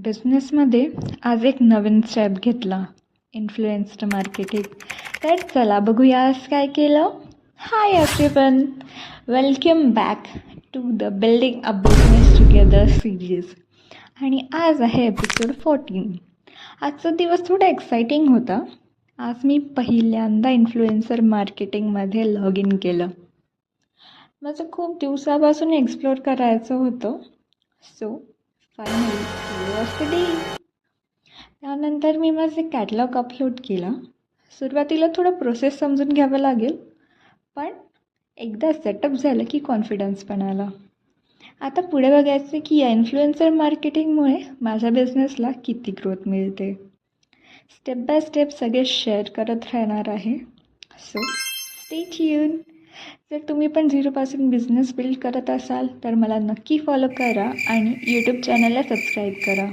बिझनेसमध्ये आज एक नवीन स्टेप घेतला, इन्फ्लुएन्स्ड मार्केटिंग. तर चला बघूया आज काय केलं. Hi everyone, welcome back to the building a business together series. आणि आज आहे एपिसोड 14. आजचा दिवस थोडा एक्साइटिंग होता. आज मी पहिल्यांदा इन्फ्लुएन्सर मार्केटिंगमध्ये लॉग इन केलं. माझं खूप दिवसापासून एक्सप्लोअर करायचं होतं. So finally was the day. त्यानंतर मी माझे कॅटलॉग अपलोड केला. सुरुवातीला थोडं प्रोसेस समजून घ्यावं लागेल, पण एकदा सेटअप झालं की कॉन्फिडन्स पण आला. आता पुढे बघायचं की या इन्फ्लुएन्सर मार्केटिंगमुळे माझ्या बिझनेसला किती ग्रोथ मिळते. स्टेप बाय स्टेप सगळे शेअर करत राहणार आहे. So stay tune. जर तुम्ही पण झिरोपासून बिझनेस बिल्ड करत असाल तर मला नक्की फॉलो करा आणि यूट्यूब चॅनलला सबस्क्राईब करा.